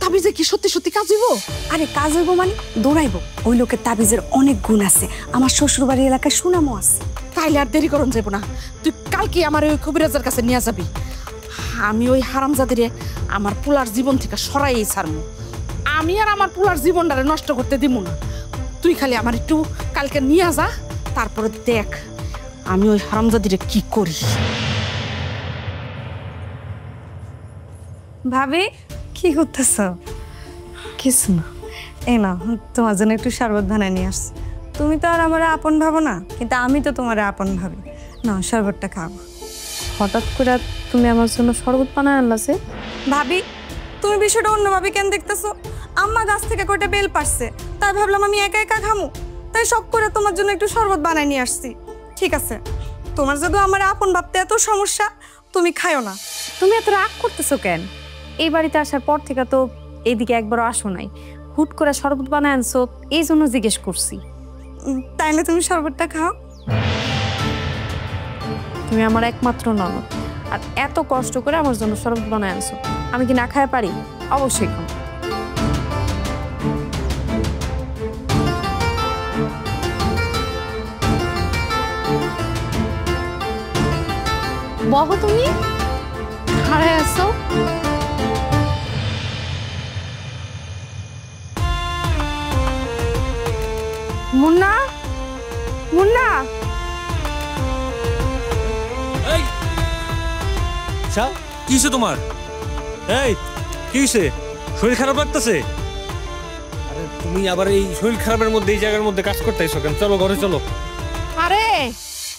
তাবিজে কি সত্যি সত্যি কাজ হইব? আরে কাজ হইব মানে দৌড়াইব। ওই লোকের তাবিজের অনেক গুণ আছে, আমার শ্বশুরবাড়ির এলাকায় সুনামও আছে। তাইলে আর দেরি করন যাইব না, তুই কালকে আমার ওই কবিরাজের কাছে নিয়ে যাবি। আমি ওই হারামজাদিরে আমার পোলার জীবন থেকে সরাই ছাড়মু। আমি আর আমার পোলার জীবনটারে নষ্ট করতে দিব না। তুই খালি আমার একটু কালকে নিয়ে যা, তারপরে দেখ আমি ওই হারামজাদিরে কি করি। ভাবি, কি করতেছ? কিছু না, এই না তোমার জন্য একটু শরবত বানায় নিয়ে আসছি। তুমি তো আর আমার আপন ভাবো না, কিন্তু আমি তো তোমার আপন ভাবি। না, শরবতটা খাবো। হঠাৎ করে তুমি আমার জন্য শরবত বানায় আনলাছে? ভাবি, তুমি বিষয়টা অন্যভাবে কেন দেখতেছো? আম্মা গাছ থেকে কয়টা বেল পারছে, তাই ভাবলাম আমি একা একা খামু, তাই শখ করে তোমার জন্য একটু শরবত বানায় নিয়ে আসছি। ঠিক আছে, তোমার যদি আমার আপন ভাবতে এত সমস্যা, তুমি খায়ো না। তুমি এত রাগ করতেছো কেন? এই বাড়িতে আসার পর থেকে তো এইদিকে একবারও আসো নাই, হুট করে শরবত বানায় আনছো, এই জন্য জিজ্ঞেস করছি। তাইলে তুমি শরবতটা খাও। তুমি আমার একমাত্র ননদ, আর এত কষ্ট করে আমার জন্য শরবত বানায় আনছো, আমি কি না খায় পারি? অবশ্যই খাও। বহো তুমি হারে আসো। মুন্না, মুন্না, এই কি হয়েছে তোমার? এই কি হয়েছে? শরীর খারাপ লাগতেছে? আরে তুমি আবার এই শরীর খারাপের মধ্যে এই জায়গার মধ্যে কাজ করতে আইছো কেন? চলো ঘরে চলো। আরে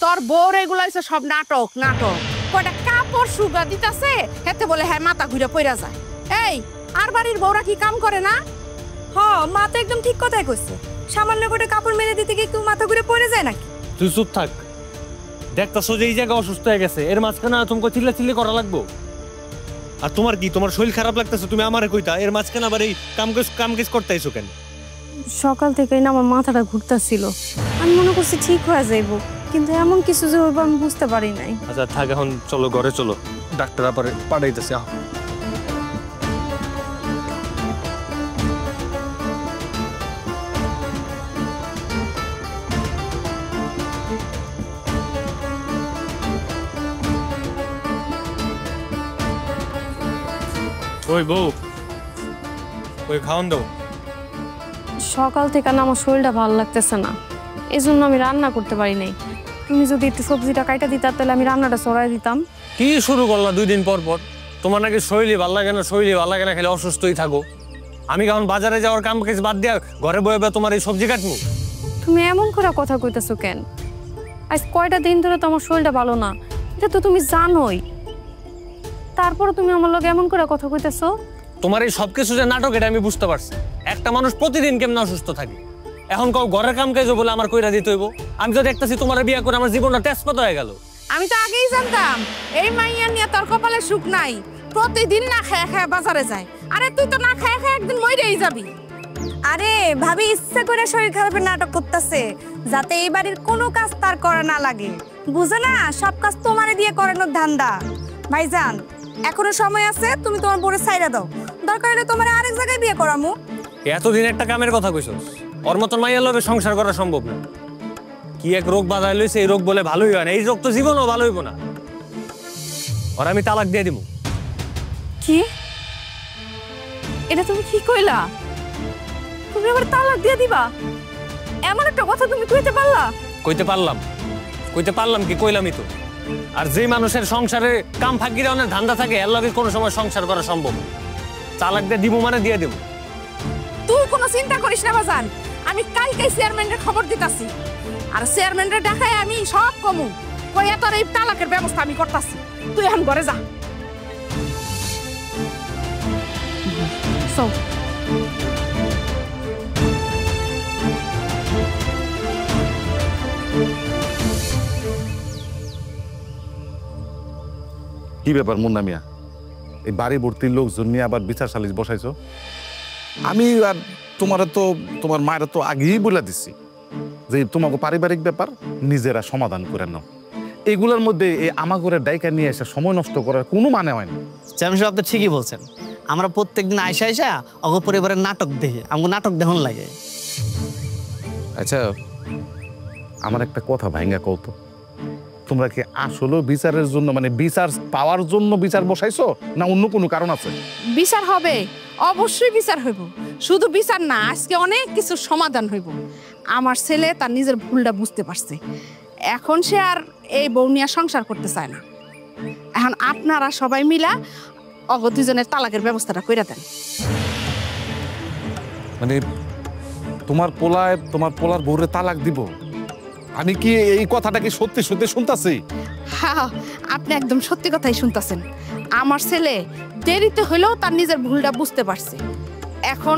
তোর বউর এগুলো হইছে সব নাটক নাটক। কয়টা কাপড় সুগা দিতাছে হেতে বলে হ্যাঁ মাথা ঘুরে পড়া যায়। এই আর বাড়ির বউরা কি কাম করে না? হ, মা তো একদম ঠিক কথাই কইছে। সামান্য করে কাপড় মেলে দিতে গিয়ে কেউ মাথা ঘুরে পড়ে যায় নাকি? তুই চুপ থাক। দেখতাছো যে এই জায়গা অসুস্থ হয়ে গেছে, এর মাঝখানে তোমাকে চিল্লাচিল্লি করা লাগবো? আর তোমার কি, তোমার শরীর খারাপ লাগতেছে, তুমি আমারে কইতা, এর মাঝখানে আবার এই কাম কাজ করতে আইছো কেন? সকাল থেকেই না আমার মাথাটা ঘুরতেছিল। আমি মনে করছি ঠিক হয়ে যাইব, কিন্তু এমন কিছু যে হইব আমি বুঝতে পারি নাই। আচ্ছা থাক, এখন চলো ঘরে চলো, ডাক্তার আপারে পাঠাইতেছে। ওই বউ, ওই খাওয়ান দাও। সকাল থেকে না আমার শরীরটা ভালো লাগতেছে না, এই জন্য আমি রান্না করতে পারি নাই। তুমি যদি একটু সবজিটা কাইটা দিতা তাহলে আমি রান্নাটা চড়াই দিতাম। কি শুরু করলা 2 দিন পর পর? তোমার নাকি শরীরই ভালো লাগে না, শরীরই ভালো লাগে না, খালি অসুস্থই থাকো। আমি কারণ বাজারে যাওয়ার কাম কাজ বাদ দিয়া ঘরে বয়ে বয়ে তোমার এই সবজি কাটবো? তুমি এমন করে কথা কইতেছো কেন? আজ কয়টা দিন ধরে তো আমার শরীরটা ভালো না, এটা তো তুমি জানোই। তারপরে তুমি আমার লগে এমন করে কথা কইতেছো। তোমার এই সবকিছু যে নাটক, এটা আমি বুঝতে পারছি। একটা মানুষ প্রতিদিন কেমন অসুস্থ থাকে, এখন কেউ ঘরের কাম কাজ বলে আমার কইরা দিতে হইব? আমি তো দেখতেছি তোমার বিয়ে করে আমার জীবনটা তেজপাত হয়ে গেল। আমি তো আগেই জানতাম এই মাইয়া নিয়ে তোর কপালে সুখ নাই, প্রতিদিন না খেয়ে খেয়ে বাজারে যায়। আরে তুই তো না খেয়ে খেয়ে একদিন মরেই যাবি। আরে ভাবি ইচ্ছা করে শরীর খারাপের নাটক করতেছে, যাতে এই বাড়ির কোনো কাজ তার করা না লাগে। বুঝো না, সব কাজ তোমারে দিয়ে করানোর ধান্দা। ভাইজান, এখনো সময় আছে, তুমি তোমার বউরে ছাইড়া দাও। দরকার হলে তোমার আরেক জায়গায় বিয়ে করামু। এতদিন একটা কামের কথা কইছস, ওর মতন মাইয়া লবে সংসার করা সম্ভব না। কি এক রোগ বাধাই লইছে, এই রোগ বলে ভালোই হয় না। এই রোগ তো জীবনও ভালো হইব না। আর আমি তালাক দিয়ে দিব। কি? এটা তুমি কি কইলা? তুমি আবার তালাক দিয়ে দিবা? এমন একটা কথা তুমি কইতে পারলা? কইতে পারলাম কি, কইলামই তো। আর যে মানুষের সংসারে কাম ফাঁকি রাওনের ধান্দা থাকে, এর লগে কোনো সময় সংসার করা সম্ভব না। তালাক দিয়ে দিব মানে দিয়ে দেব। তুই কোনো চিন্তা করিস না বাজান, আমি কালকে চেয়ারম্যানের খবর দিতাছি। আর চেয়ারম্যানের দেখায় আমি সব কমু কইয়া তোর এই তালাকের ব্যবস্থা আমি করতাছি। তুই এখন ঘরে যা। চল। কি ব্যাপার মুন্না মিয়া, এই বাড়ি ভর্তির লোকজন নিয়ে আবার বিচার সালিশ বসাইছো? আমি আর তোমার মায়ের তো আগেই বলে দিচ্ছি যে তোমাকে পারিবারিক ব্যাপার নিজেরা সমাধান করে নাও। এগুলোর মধ্যে এই আমাগরের ডাইকা নিয়ে এসে সময় নষ্ট করার কোনো মানে হয় না। চেয়ারম্যান সাহেব, আপনি ঠিকই বলছেন। আমরা প্রত্যেকদিন আইসা অগ পরিবারের নাটক দেখি, আমাকে নাটক দেখন লাগে। আচ্ছা, আমার একটা কথা ভাইঙ্গা কও তো, তোমরা কি আসলে বিচারের জন্য, মানে বিচার পাওয়ার জন্য বিচার বসাইছো, না অন্য কোনো কারণ আছে? বিচার হবে, অবশ্যই বিচার হইব। শুধু বিচার না, আজকে অনেক কিছু সমাধান হইব। আমার ছেলে তার নিজের ভুলটা বুঝতে পারছে, এখন সে আর এই বউ নিয়ে সংসার করতে চায় না। এখন আপনারা সবাই মিলা অগ দুজনের তালাকের ব্যবস্থাটা কইরা দেন। মানে তোমার পোলার বউরে তালাক দিব? আমি কি এই কথাটা কি সত্যি সত্যি শুনতাছি? হ্যাঁ, আপনি একদম সত্যি কথাই শুনতাছেন। আমার ছেলে দেরিতে হইলেও তার নিজের ভুলটা বুঝতে পারছে। এখন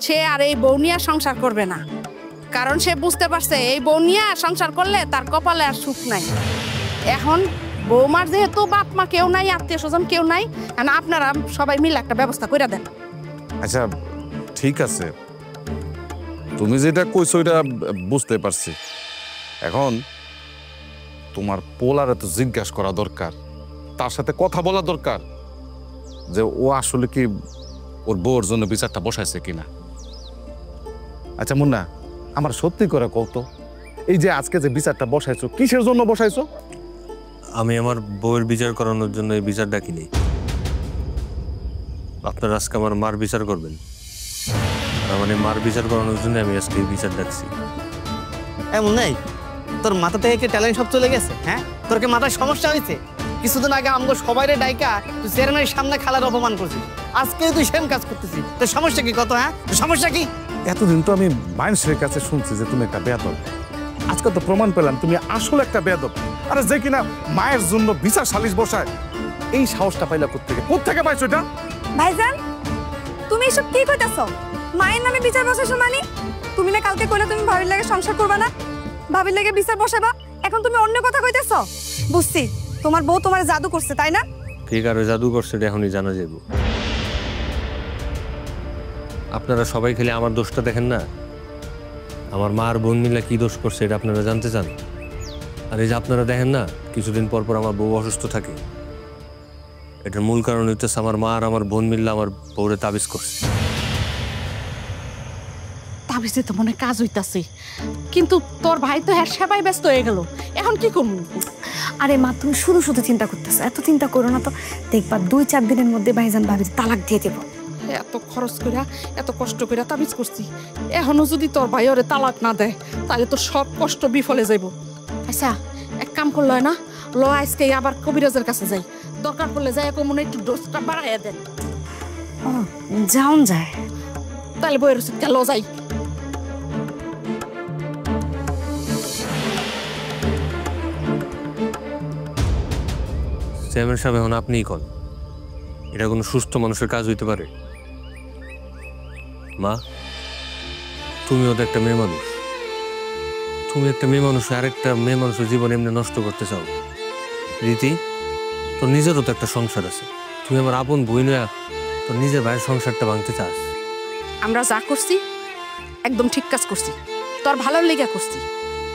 সে আর এই বউ নিয়ে সংসার করবে না, কারণ সে বুঝতে পারছে এই বউ নিয়ে সংসার করলে তার কপালে আর সুখ নাই। এখন বৌমার যেহেতু বাপ মা কেউ নাই, আত্মীয় স্বজন কেউ নাই, আপনারা সবাই মিলে একটা ব্যবস্থা করে দেন। আচ্ছা ঠিক আছে, তুমি যেটা কইছো এটা বুঝতে পারছি। এখন তোমার পোলার তো জিজ্ঞাসা করা দরকার, তার সাথে কথা বলা দরকার যে ও আসলে কি ওর বউর জন্য বিচারটা বসাইছে কিনা। আচ্ছা মুন্না, আমার সত্যি করে কও তো, এই যে আজকে যে বিচারটা বসাইছো, কিসের জন্য বসাইছো? আমি আমার বউয়ের বিচার করানোর জন্য এই বিচার ডাকিনি। আপনারা আজকে আমার মার বিচার করবেন, আর মানে মার বিচার করানোর জন্য আমি আজকে এই বিচার ডাকছি। এমন নাই তোর মাথা থেকে কি ট্যালেন্ট সব চলে গেছে? হ্যাঁ, তোর কি মাথায় সমস্যা হয়েছে? কিছুদিন আগে আমগো সবাই রে ডাইকা তুই চেয়ারম্যানের সামনে খালার অপমান করছিস, আজকে তুই সেম কাজ করতেছিস। তোর সমস্যা কি কত? হ্যাঁ, তোর সমস্যা কি? এতদিন তো আমি মানুষের কাছে শুনছি যে তুমি একটা বেয়াদব, আজকে তো প্রমাণ পেলাম তুমি আসলে একটা বেয়াদব। আরে যে কিনা মায়ের জন্য বিচার সালিশ বসায়, এই সাহসটা পাইলা কোত্থেকে পাইছো এটা? ভাইজান, তুমি এসব কি কইতাছো? মায়ের নামে বিচার বসাইছো মানে? তুমি না কালকে কইলে তুমি ভাবির লাগে সংসার করবা না, ভাবির লাগে বিচার বসাবা, এখন তুমি অন্য কথা কইতাছো? বুঝছি, তোমার বউ তোমার জাদু করছে, তাই না? ঠিক আর জাদু করছে এটা এখনই জানা যাব। আপনারা সবাই খালি আমার দোষটা দেখেন না, আমার মা আর বোন মিলে কি দোষ করছে এটা আপনারা জানতে চান। আর এই যে আপনারা দেখেন না কিছুদিন পর পর আমার বউ অসুস্থ থাকে, এটার মূল কারণ হইতেছে আমার মা আর আমার বোন মিললে আমার বউরে তাবিজ করছে। তাবিজে তো মনে কাজ হইতাছে, কিন্তু তোর ভাই তো হ্যাঁ সেবাই ব্যস্ত হয়ে গেল, এখন কি করবো? আরে মা, তুমি শুধু শুধু চিন্তা করতেছো, এত চিন্তা করো না তো। দেখবা 2-4 দিনের মধ্যে ভাইজান ভাবির তালাক দিয়ে দেবো। এত খরচ কইরা এত কষ্ট কইরা তাবিজ করছি, এখনো যদি তোর ভাই ওরে তালাক না দেয় তাহলে তো সব কষ্ট বিফলে যাইব। আচ্ছা, এক কাম করলো না, ল আজকে আবার কবিরাজের কাছে যাই, দরকার পড়লে যাই মনে একটু ডোজটা বাড়াইয়া দেন। ও, যাওন যায়। তাহলে বইয়ের ল যাই। চেয়ারম্যান সাহেব, এখন আপনিই কন, এটা কোনো সুস্থ মানুষের কাজ হইতে পারে? মা, তুমিও তো একটা মেয়ে মানুষ, তুমি একটা মেয়ে মানুষ আরেকটা মেয়ে মানুষের জীবন এমনি নষ্ট করতে চাও? রীতি, তোর নিজেরও তো একটা সংসার আছে, তুমি আমার আপন বই নয়া তোর নিজের ভাইয়ের সংসারটা ভাঙতে চাস? আমরা যা করছি একদম ঠিক কাজ করছি, তোর ভালোর লেগে করছি।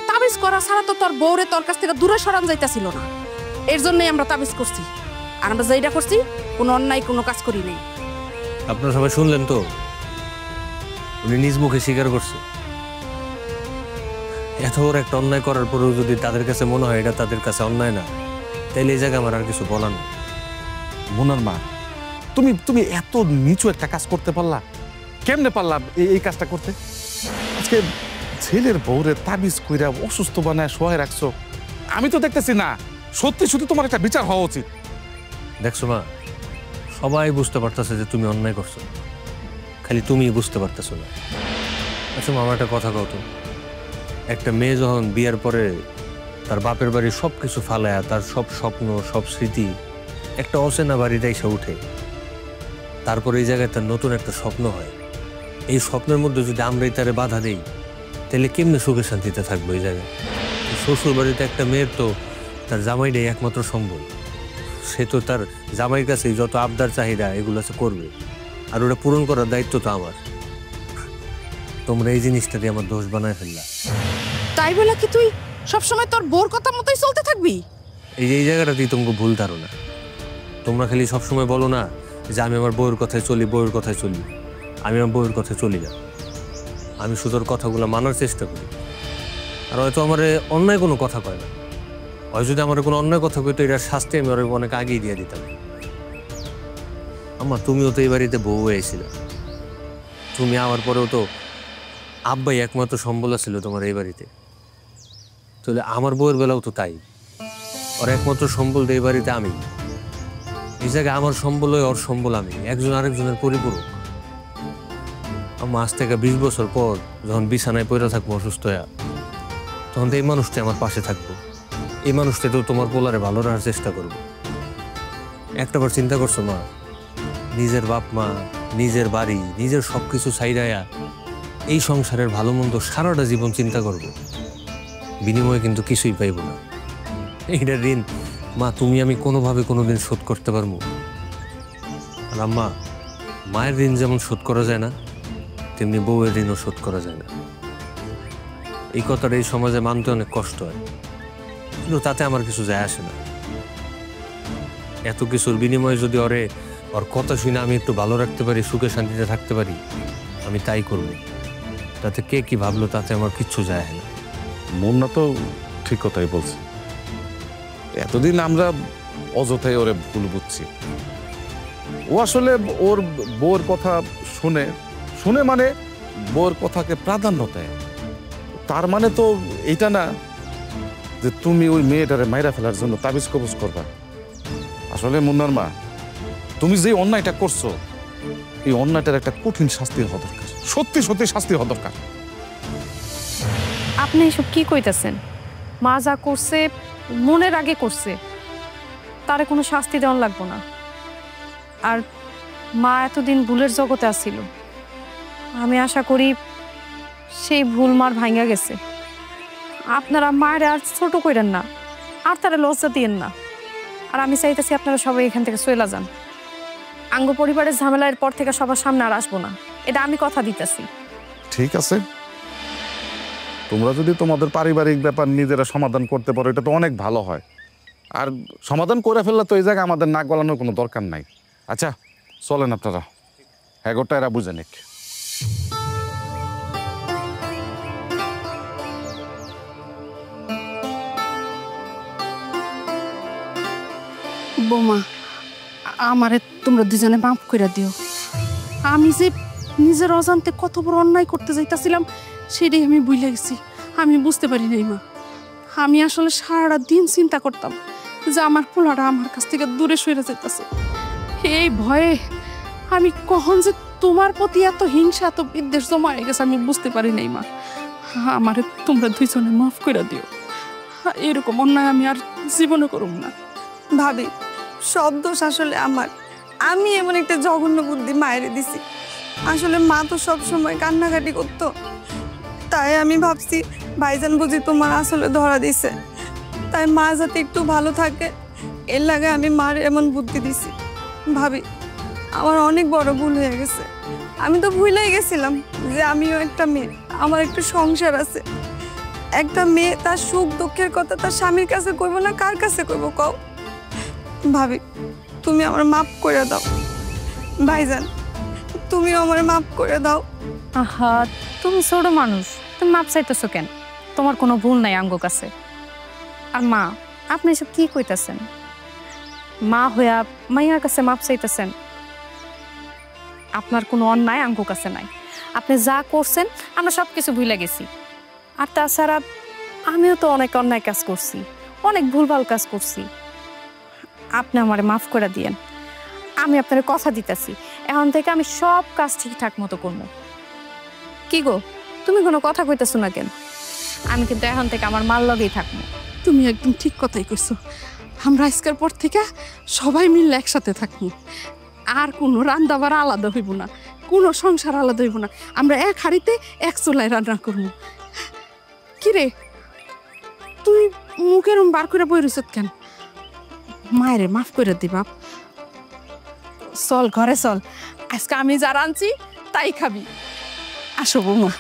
তাবিজ করা ছাড়া তো তোর বউরে তোর কাছ থেকে দূরে সরান যাইতাছিল না, এর জন্যই আমরা তাবিজ করছি। আর আমরা যেটা করছি কোনো অন্যায় কোনো কাজ করি নাই। আপনারা সবাই শুনলেন তো, উনি নিজ মুখে স্বীকার করছে। এত বড় একটা অন্যায় করার পরেও যদি তাদের কাছে মনে হয় এটা তাদের কাছে অন্যায় না, তাইলে এই জায়গায় আমার আর কিছু বলার নেই। মোনার মা, তুমি তুমি এত নিচু একটা কাজ করতে পারলা? কেমনে পারলা এই কাজটা করতে? আজকে ছেলের বউরে তাবিজ কইরা অসুস্থ বানায় শোয়ায় রাখছো, আমি তো দেখতেছি না। সত্যি সত্যি তোমার একটা বিচার হওয়া উচিত। দেখছো মা, সবাই বুঝতে পারতেছে যে তুমি অন্যায় করছো, খালি তুমি বুঝতে পারতেছো না। আচ্ছা মা, আমার একটা কথা কও তো, একটা মেয়ে যখন বিয়ের পরে তার বাপের বাড়ি সব কিছু ফালায়া, তার সব স্বপ্ন সব স্মৃতি একটা অচেনা বাড়িতে এসে উঠে, তারপরে এই জায়গায় তার নতুন একটা স্বপ্ন হয়, এই স্বপ্নের মধ্যে যদি আমরাই তারে বাধা দেই তাহলে কেমনে সুখে শান্তিতে থাকবো এই জায়গায়? শ্বশুর বাড়িতে একটা মেয়ের তো তার জামাইটাই একমাত্র সম্বল, সে তো তার জামাইয়ের কাছে যত আবদার চাহিদা এগুলো করবে, আর ওটা পূরণ করার দায়িত্ব তো আমার। তোমরা এই জিনিসটা দিয়ে আমার দোষ বানায় ফেললা। তাই বলে কি তুই সবসময় তোর বউর কথা মতোই চলতে থাকবি? এই জায়গাটাতেই তোমাকে ভুল ধারণা। তোমরা খালি সবসময় বলো না যে আমি আমার বউয়ের কথায় চলি, বউয়ের কথায় চলি। আমি আমার বউয়ের কথায় চলি না, আমি শুধু ওর কথাগুলো মানার চেষ্টা করি। আর হয়তো আমার অন্যায় কোনো কথা কয় না, হয় যদি আমার কোনো অন্যায় কথা কইতো এটার শাস্তি আমি ওর অনেক আগেই দিয়ে দিতাম। আম্মা, তুমিও তো এই বাড়িতে বউ হয়েছিল, তুমি আমার পরেও তো আব্বাই একমাত্র সম্বল ছিল তোমার এই বাড়িতে, তাহলে আমার বউয়ের বেলাও তো তাই। ওর একমাত্র সম্বল এই বাড়িতে আমি, এই জায়গায় আমার সম্বল ওর সম্বল আমি, একজন আরেকজনের পরিপূরক। আম্মা, আজ থেকে 20 বছর পর যখন বিছানায় পড়ে থাকবো অসুস্থ হয়ে, তখন তো এই মানুষটা আমার পাশে থাকবো, এই মানুষটা তো তোমার পোলারে ভালো রাখার চেষ্টা করবো। একটাবার চিন্তা করছো মা, নিজের বাপ মা, নিজের বাড়ি, নিজের সবকিছু ছাইড়ায়া এই সংসারের ভালো মন্দ সারাটা জীবন চিন্তা করব, বিনিময়ে কিন্তু কিছুই পাইব না। এইটা ঋণ মা তুমি আমি কোনোভাবে কোনোদিন শোধ করতে পারবো? আর আম্মা, মায়ের ঋণ যেমন শোধ করা যায় না, তেমনি বউয়ের ঋণও শোধ করা যায় না। এই কথাটা এই সমাজে মানতে অনেক কষ্ট হয়, কিন্তু তাতে আমার কিছু যায় আসে না। এত কিছুর বিনিময়ে যদি ওর কথা শুনে আমি একটু ভালো রাখতে পারি, সুখে শান্তিতে থাকতে পারি, আমি তাই করব। তাতে কে কি ভাবলো তাতে আমার কিচ্ছু যায় না। মুন্না তো ঠিক কথাই বলছে। এতদিন আমরা অযথাই ওরে ভুল বুঝছি। ও আসলে ওর বউর কথা শুনে শুনে মানে বউর কথাকে প্রাধান্য দেয়। তার মানে তো এটা না যে তুমি ওই মেয়েটারে মাইরা ফেলার জন্য তাবিজ কবজ করবা। আসলে মুন্নার মা, তুমি যে অন্যায়টা করছো এই অন্যায়টার একটা কঠিন শাস্তি হওয়া দরকার, সত্যি সত্যি শাস্তি হওয়া দরকার। আপনি এসব কি কইতাছেন? মা যা করছে মনের আগে করছে, তারে কোনো শাস্তি দেওয়ান লাগবো না। আর মা এতদিন ভুলের জগতে আসছিল, আমি আশা করি সেই ভুল মার ভাঙ্গা গেছে। আপনারা মায়ের আর ছোট কইরেন না, আর তারা লজ্জা দিয়েন না। আর আমি চাইতেছি আপনারা সবাই এখান থেকে চলে যান। আঙ্গ পরিবারের ঝামেলার পর থেকে সবার সামনে আর আসবো না, এটা আমি কথা দিতেছি। ঠিক আছে, তোমরা যদি তোমাদের পারিবারিক ব্যাপার নিজেরা সমাধান করতে পারো এটা তো অনেক ভালো হয়। আর সমাধান করে ফেললে তো এই জায়গায় আমাদের নাক গলানোর কোনো দরকার নাই। আচ্ছা চলেন আপনারা, হ্যাঁ গোটা এরা বুঝে নিক। বৌমা, আমারে তোমরা দুজনে মাফ করে দিও। আমি যে নিজের অজান্তে কত বড় অন্যায় করতে যাইতাছিলাম সেটাই আমি ভুলে গেছি। আমি বুঝতে পারি নাই মা। আমি আসলে সারাটা দিন চিন্তা করতাম যে আমার পোলাটা আমার কাছ থেকে দূরে সরে যাইতেছে। এই ভয়ে আমি কখন যে তোমার প্রতি এত হিংসা এত বিদ্বেষ জমা হয়ে গেছে আমি বুঝতে পারি নাই মা। আমারে তোমরা দুইজনে মাফ করে দিও। এরকম অন্যায় আমি আর জীবনে করব না। ভাবি, সব দোষ আসলে আমার। আমি এমন একটা জঘন্য বুদ্ধি মায়েরে দিছি। আসলে মা তো সব সময় কান্নাকাটি করতো, তাই আমি ভাবছি ভাইজান বুঝি তোমার আসলে ধরা দিছে, তাই মা যাতে একটু ভালো থাকে এর লাগে আমি মার এমন বুদ্ধি দিছি। ভাবি, আমার অনেক বড় ভুল হয়ে গেছে। আমি তো ভুলেই গেছিলাম যে আমিও একটা মেয়ে, আমার একটু সংসার আছে। একটা মেয়ে তার সুখ দুঃখের কথা তার স্বামীর কাছে কইব না কার কাছে কইব কও? ভাবি, তুমি আমার মাফ করে দাও। ভাইজান, তুমিও আমার মাফ করে দাও। আহা, তুমি ছোট মানুষ, তুমি মাপ চাইতেছো কেন? তোমার কোনো ভুল নাই আঙ্গ কাছে। আর মা, আপনি এসব কি কইতাছেন? মা হইয়া মাইয়ার কাছে মাপ চাইতেছেন? আপনার কোনো অন্যায় আঙ্গ কাছে নাই। আপনি যা করছেন আমরা সব কিছু ভুলে গেছি। আর তাছাড়া আমিও তো অনেক অন্যায় কাজ করছি, অনেক ভুলভাল কাজ করছি। আপনি আমারে মাফ করে দিয়েন। আমি আপনার কথা দিতেছি, এখন থেকে আমি সব কাজ ঠিকঠাক মতো করবো। কি গো, তুমি কোনো কথা কইতেছো না কেন? আমি কিন্তু এখন থেকে আমার মার লগেই থাকবো। তুমি একদম ঠিক কথাই কইছো। আমরা আজকের পর থেকে সবাই মিলে একসাথে থাকবো। আর কোনো রান্না বাড়া আলাদা হইব না, কোনো সংসার আলাদা হইব না। আমরা এক হাঁড়িতে এক চুলায় রান্না করবো। কিরে, তুই মুখের বার করে বই রইছত কেন? মায়েরে মাফ করে দি বাপ। চল ঘরে চল, আজকে আমি যা রাঁধছি তাই খাবি। আসো বৌমা।